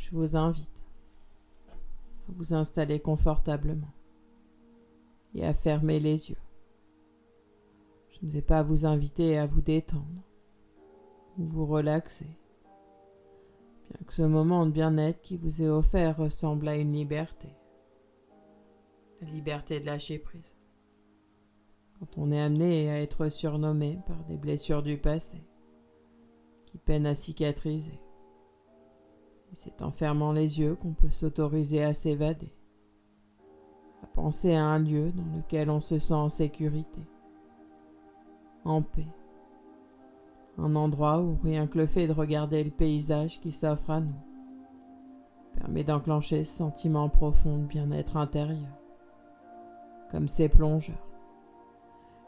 je vous invite à vous installer confortablement et à fermer les yeux. Je ne vais pas vous inviter à vous détendre ou vous relaxer, bien que ce moment de bien-être qui vous est offert ressemble à une liberté. La liberté de lâcher prise. Quand on est amené à être surnommé par des blessures du passé qui peinent à cicatriser. Et c'est en fermant les yeux qu'on peut s'autoriser à s'évader, à penser à un lieu dans lequel on se sent en sécurité, en paix. Un endroit où rien que le fait de regarder le paysage qui s'offre à nous permet d'enclencher ce sentiment profond de bien-être intérieur, comme ces plongeurs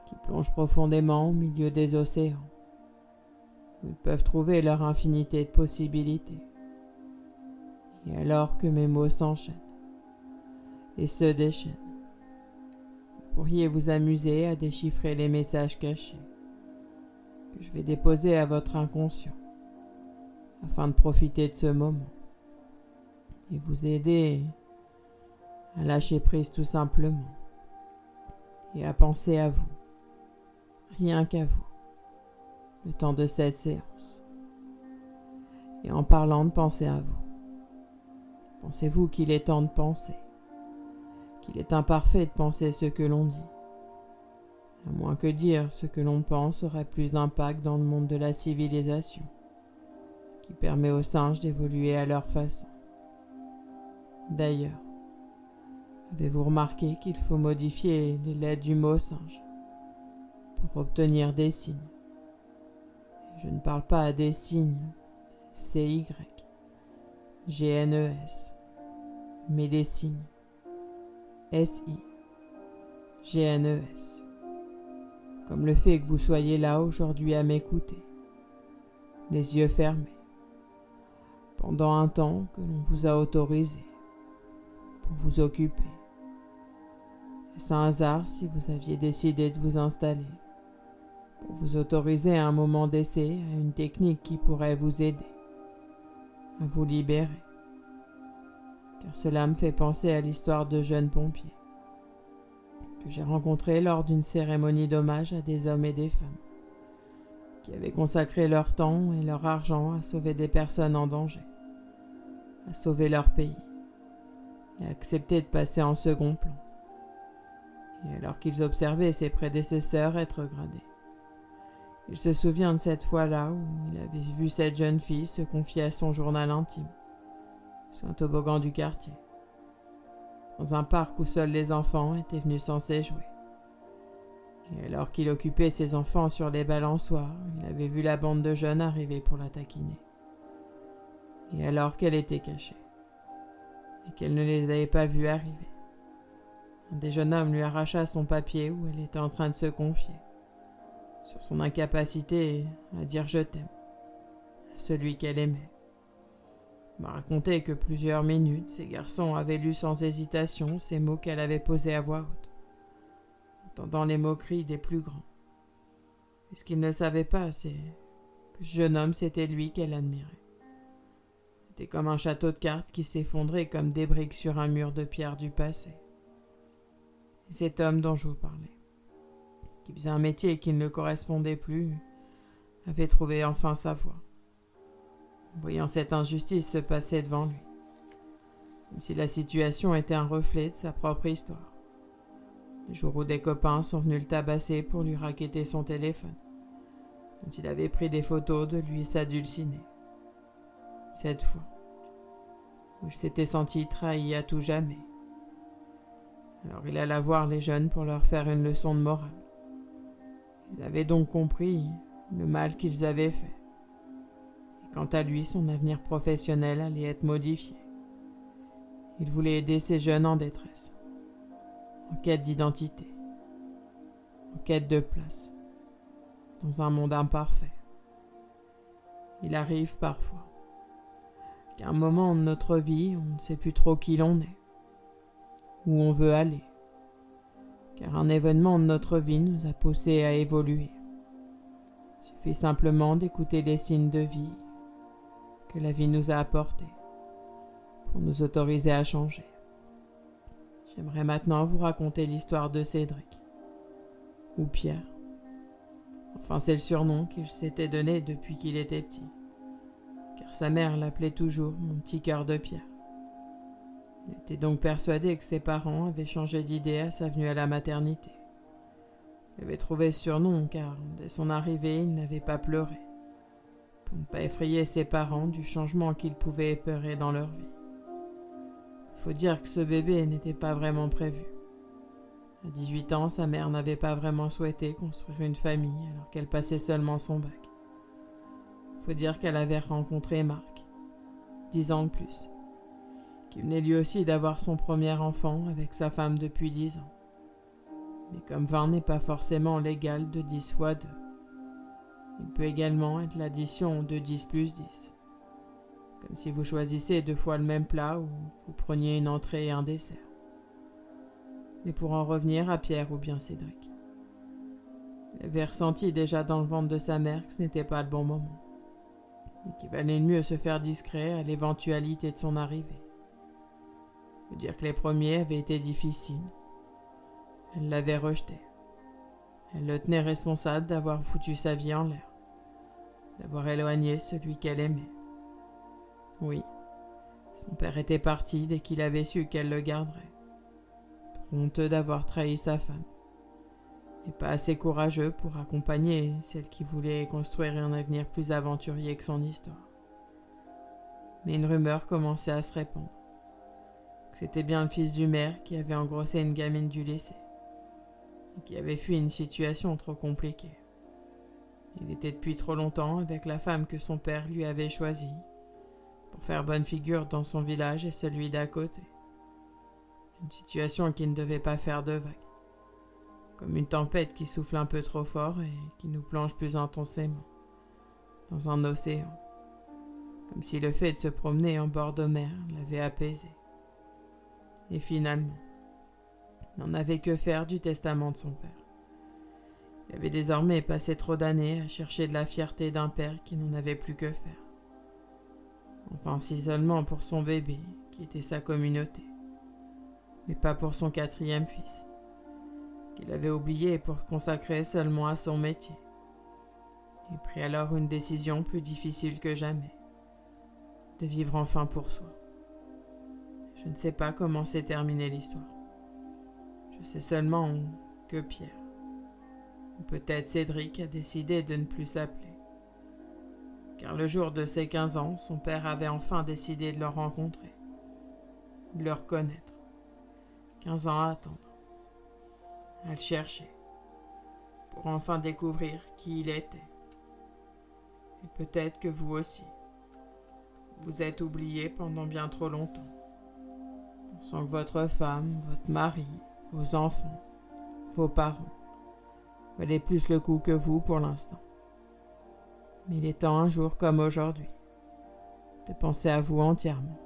qui plongent profondément au milieu des océans, où ils peuvent trouver leur infinité de possibilités. Et alors que mes mots s'enchaînent et se déchaînent, vous pourriez vous amuser à déchiffrer les messages cachés que je vais déposer à votre inconscient afin de profiter de ce moment et vous aider à lâcher prise tout simplement et à penser à vous, rien qu'à vous, le temps de cette séance. Et en parlant de penser à vous, pensez-vous qu'il est temps de penser, qu'il est imparfait de penser ce que l'on dit, à moins que dire ce que l'on pense aurait plus d'impact dans le monde de la civilisation, qui permet aux singes d'évoluer à leur façon. D'ailleurs, avez-vous remarqué qu'il faut modifier les lettres du mot singe pour obtenir des signes? Et je ne parle pas des signes CY, GNES, mais des signes SI, GNES, comme le fait que vous soyez là aujourd'hui à m'écouter, les yeux fermés, pendant un temps que l'on vous a autorisé pour vous occuper. Est-ce un hasard si vous aviez décidé de vous installer pour vous autoriser à un moment d'essai à une technique qui pourrait vous aider à vous libérer? Car cela me fait penser à l'histoire de jeunes pompiers que j'ai rencontrés lors d'une cérémonie d'hommage à des hommes et des femmes qui avaient consacré leur temps et leur argent à sauver des personnes en danger, à sauver leur pays et à accepter de passer en second plan. Et alors qu'ils observaient ses prédécesseurs être gradés, il se souvient de cette fois-là où il avait vu cette jeune fille se confier à son journal intime sur un toboggan du quartier, dans un parc où seuls les enfants étaient venus censés jouer. Et alors qu'il occupait ses enfants sur les balançoires, il avait vu la bande de jeunes arriver pour la taquiner. Et alors qu'elle était cachée, et qu'elle ne les avait pas vus arriver, un des jeunes hommes lui arracha son papier où elle était en train de se confier, sur son incapacité à dire « je t'aime » à celui qu'elle aimait. Il m'a raconté que plusieurs minutes, ces garçons avaient lu sans hésitation ces mots qu'elle avait posés à voix haute, entendant les moqueries des plus grands. Et ce qu'ils ne savaient pas, c'est que ce jeune homme, c'était lui qu'elle admirait. C'était comme un château de cartes qui s'effondrait comme des briques sur un mur de pierre du passé. Et cet homme dont je vous parlais, qui faisait un métier qui ne le correspondait plus, avait trouvé enfin sa voie, voyant cette injustice se passer devant lui, comme si la situation était un reflet de sa propre histoire. Le jour où des copains sont venus le tabasser pour lui racketter son téléphone, dont il avait pris des photos de lui et sa dulcinée. Cette fois, où il s'était senti trahi à tout jamais. Alors il alla voir les jeunes pour leur faire une leçon de morale. Ils avaient donc compris le mal qu'ils avaient fait. Et quant à lui, son avenir professionnel allait être modifié. Il voulait aider ces jeunes en détresse, en quête d'identité, en quête de place, dans un monde imparfait. Il arrive parfois qu'à un moment de notre vie, on ne sait plus trop qui l'on est, où on veut aller, car un événement de notre vie nous a poussés à évoluer. Il suffit simplement d'écouter les signes de vie que la vie nous a apportés pour nous autoriser à changer. J'aimerais maintenant vous raconter l'histoire de Cédric, ou Pierre. Enfin, c'est le surnom qu'il s'était donné depuis qu'il était petit, car sa mère l'appelait toujours mon petit cœur de pierre. Il était donc persuadé que ses parents avaient changé d'idée à sa venue à la maternité. Il avait trouvé ce surnom car, dès son arrivée, il n'avait pas pleuré, pour ne pas effrayer ses parents du changement qu'ils pouvaient épeurer dans leur vie. Il faut dire que ce bébé n'était pas vraiment prévu. À 18 ans, sa mère n'avait pas vraiment souhaité construire une famille alors qu'elle passait seulement son bac. Il faut dire qu'elle avait rencontré Marc, 10 ans de plus, qui venait lui aussi d'avoir son premier enfant avec sa femme depuis 10 ans. Mais comme 20 n'est pas forcément l'égal de 10 fois 2, il peut également être l'addition de 10 plus 10. Comme si vous choisissiez 2 fois le même plat ou vous preniez une entrée et un dessert. Mais pour en revenir à Pierre ou bien Cédric, il avait ressenti déjà dans le ventre de sa mère que ce n'était pas le bon moment, et qu'il valait mieux se faire discret à l'éventualité de son arrivée. Il faut dire que les premiers avaient été difficiles. Elle l'avait rejeté. Elle le tenait responsable d'avoir foutu sa vie en l'air, d'avoir éloigné celui qu'elle aimait. Oui, son père était parti dès qu'il avait su qu'elle le garderait. Trop honteux d'avoir trahi sa femme, et pas assez courageux pour accompagner celle qui voulait construire un avenir plus aventurier que son histoire. Mais une rumeur commençait à se répandre, que c'était bien le fils du maire qui avait engrossé une gamine du lycée, et qui avait fui une situation trop compliquée. Il était depuis trop longtemps avec la femme que son père lui avait choisie, pour faire bonne figure dans son village et celui d'à côté. Une situation qui ne devait pas faire de vagues, comme une tempête qui souffle un peu trop fort et qui nous plonge plus intensément dans un océan, comme si le fait de se promener en bord de mer l'avait apaisé. Et finalement, il n'en avait que faire du testament de son père. Il avait désormais passé trop d'années à chercher de la fierté d'un père qui n'en avait plus que faire. Enfin, si seulement pour son bébé, qui était sa communauté, mais pas pour son 4e fils, qu'il avait oublié pour consacrer seulement à son métier. Il prit alors une décision plus difficile que jamais, de vivre enfin pour soi. Je ne sais pas comment s'est terminée l'histoire. Je sais seulement que Pierre, ou peut-être Cédric, a décidé de ne plus s'appeler. Car le jour de ses 15 ans, son père avait enfin décidé de le rencontrer, de le reconnaître. 15 ans à attendre, à le chercher, pour enfin découvrir qui il était. Et peut-être que vous aussi, vous êtes oublié pendant bien trop longtemps, pensant que votre femme, votre mari, vos enfants, vos parents valaient plus le coup que vous pour l'instant. Mais il est temps un jour comme aujourd'hui de penser à vous entièrement.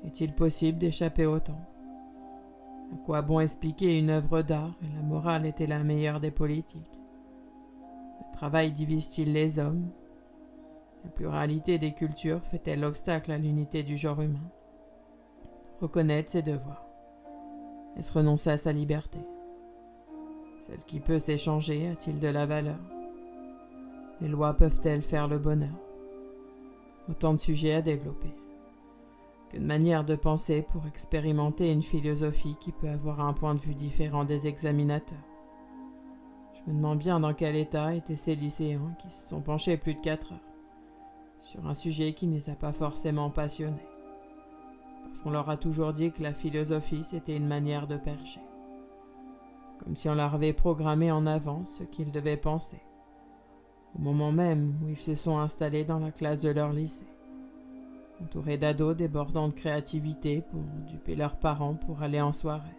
Est-il possible d'échapper au temps? À quoi bon expliquer une œuvre d'art et la morale était la meilleure des politiques? Le travail divise-t-il les hommes? La pluralité des cultures fait-elle obstacle à l'unité du genre humain? Reconnaître ses devoirs. Est-ce renoncer à sa liberté? Celle qui peut s'échanger a-t-il de la valeur? Les lois peuvent-elles faire le bonheur? Autant de sujets à développer. Que de manières de penser pour expérimenter une philosophie qui peut avoir un point de vue différent des examinateurs. Je me demande bien dans quel état étaient ces lycéens qui se sont penchés plus de 4 heures sur un sujet qui ne les a pas forcément passionnés. Parce qu'on leur a toujours dit que la philosophie c'était une manière de percher. Comme si on leur avait programmé en avance ce qu'ils devaient penser, au moment même où ils se sont installés dans la classe de leur lycée, entourés d'ados débordant de créativité pour duper leurs parents pour aller en soirée.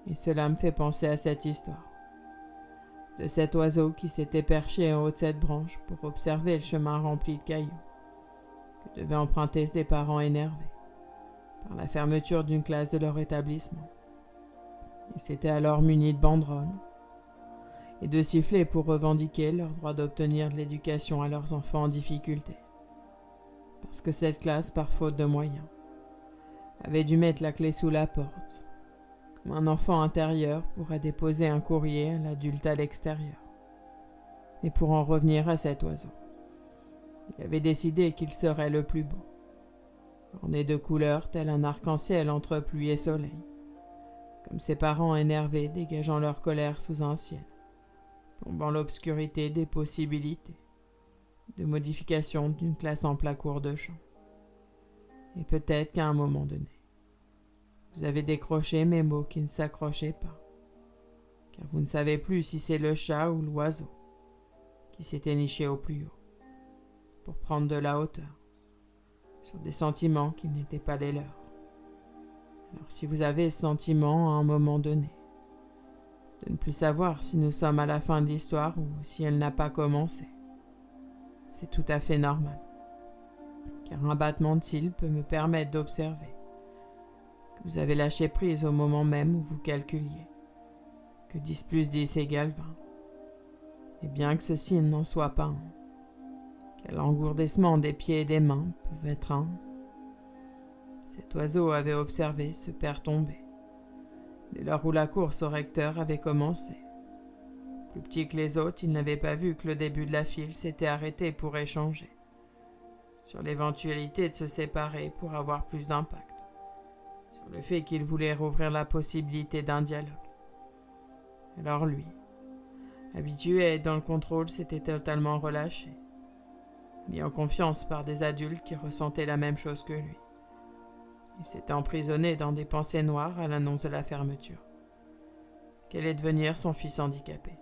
Et cela me fait penser à cette histoire, de cet oiseau qui s'était perché en haut de cette branche pour observer le chemin rempli de cailloux, que devaient emprunter des parents énervés par la fermeture d'une classe de leur établissement. Ils s'étaient alors munis de banderoles et de sifflets pour revendiquer leur droit d'obtenir de l'éducation à leurs enfants en difficulté. parce que cette classe, par faute de moyens, avait dû mettre la clé sous la porte, comme un enfant intérieur pourrait déposer un courrier à l'adulte à l'extérieur. Et pour en revenir à cet oiseau, il avait décidé qu'il serait le plus beau, orné de couleurs tel un arc-en-ciel entre pluie et soleil, comme ses parents énervés dégageant leur colère sous un ciel, plombant l'obscurité des possibilités de modification d'une classe en plein cours de champ. Et peut-être qu'à un moment donné, vous avez décroché mes mots qui ne s'accrochaient pas, car vous ne savez plus si c'est le chat ou l'oiseau qui s'était niché au plus haut pour prendre de la hauteur sur des sentiments qui n'étaient pas les leurs. Alors si vous avez ce sentiment à un moment donné de ne plus savoir si nous sommes à la fin de l'histoire ou si elle n'a pas commencé, c'est tout à fait normal, car un battement de cils peut me permettre d'observer que vous avez lâché prise au moment même où vous calculiez que 10 plus 10 égale 20. Et bien que ceci n'en soit pas un, quel engourdissement des pieds et des mains peut être un. Cet oiseau avait observé ce père tomber, dès lors où la course au recteur avait commencé. Plus petit que les autres, il n'avait pas vu que le début de la file s'était arrêté pour échanger sur l'éventualité de se séparer pour avoir plus d'impact, sur le fait qu'il voulait rouvrir la possibilité d'un dialogue. Alors lui, habitué à être dans le contrôle, s'était totalement relâché, mis en confiance par des adultes qui ressentaient la même chose que lui. Il s'était emprisonné dans des pensées noires à l'annonce de la fermeture. Qu'allait devenir son fils handicapé,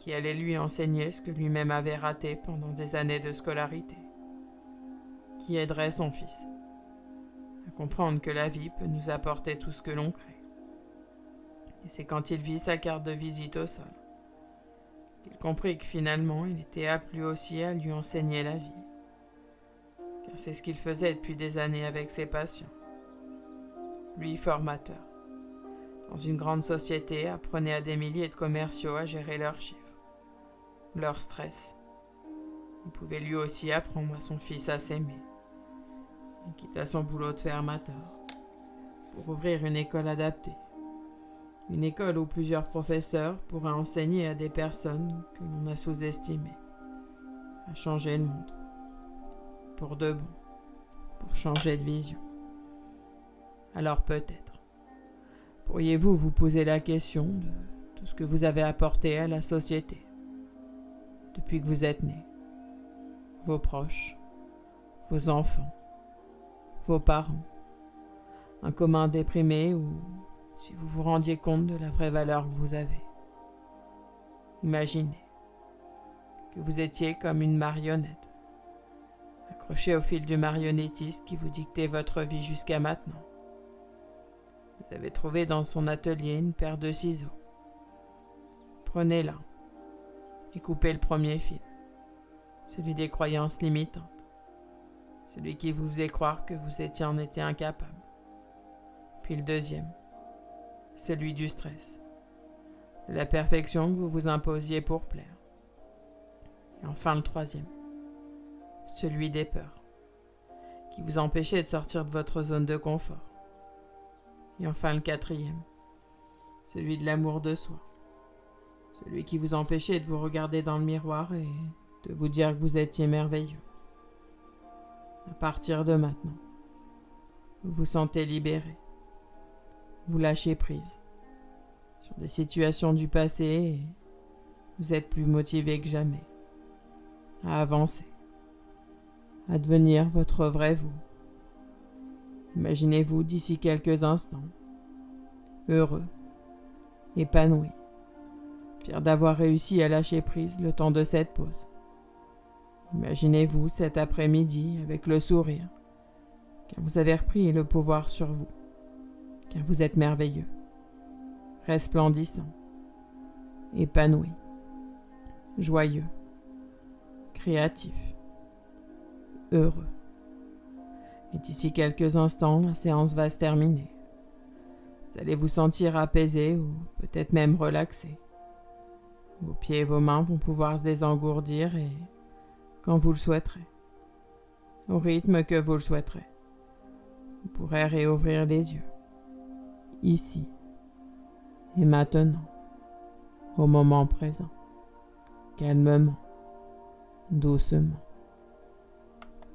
qui allait lui enseigner ce que lui-même avait raté pendant des années de scolarité, qui aiderait son fils à comprendre que la vie peut nous apporter tout ce que l'on crée. Et c'est quand il vit sa carte de visite au sol qu'il comprit que finalement il était appelé aussi à lui enseigner la vie, car c'est ce qu'il faisait depuis des années avec ses patients. Lui, formateur, dans une grande société, apprenait à des milliers de commerciaux à gérer leurs chiffres, leur stress. Il pouvait lui aussi apprendre à son fils à s'aimer. Il quitta son boulot de fermateur pour ouvrir une école adaptée. Une école où plusieurs professeurs pourraient enseigner à des personnes que l'on a sous-estimées, à changer le monde, pour de bon, pour changer de vision. Alors peut-être, pourriez-vous vous poser la question de tout ce que vous avez apporté à la société depuis que vous êtes né, vos proches, vos enfants, vos parents, un commun déprimé ou si vous vous rendiez compte de la vraie valeur que vous avez. Imaginez que vous étiez comme une marionnette, accrochée au fil du marionnettiste qui vous dictait votre vie jusqu'à maintenant. Vous avez trouvé dans son atelier une paire de ciseaux. Prenez-la et coupez le premier fil, celui des croyances limitantes, celui qui vous faisait croire que vous étiez en été incapable. Puis le deuxième, celui du stress, de la perfection que vous vous imposiez pour plaire. Et enfin le troisième, celui des peurs, qui vous empêchait de sortir de votre zone de confort. Et enfin le quatrième, celui de l'amour de soi, celui qui vous empêchait de vous regarder dans le miroir et de vous dire que vous étiez merveilleux. À partir de maintenant, vous vous sentez libéré. Vous lâchez prise sur des situations du passé et vous êtes plus motivé que jamais à avancer, à devenir votre vrai vous. Imaginez-vous d'ici quelques instants, heureux, épanoui, fier d'avoir réussi à lâcher prise le temps de cette pause. Imaginez-vous cet après-midi avec le sourire, car vous avez repris le pouvoir sur vous, car vous êtes merveilleux, resplendissant, épanoui, joyeux, créatif, heureux. Et d'ici quelques instants, la séance va se terminer. Vous allez vous sentir apaisé ou peut-être même relaxé. Vos pieds et vos mains vont pouvoir se désengourdir et quand vous le souhaiterez, au rythme que vous le souhaiterez. Vous pourrez réouvrir les yeux, ici et maintenant, au moment présent, calmement, doucement.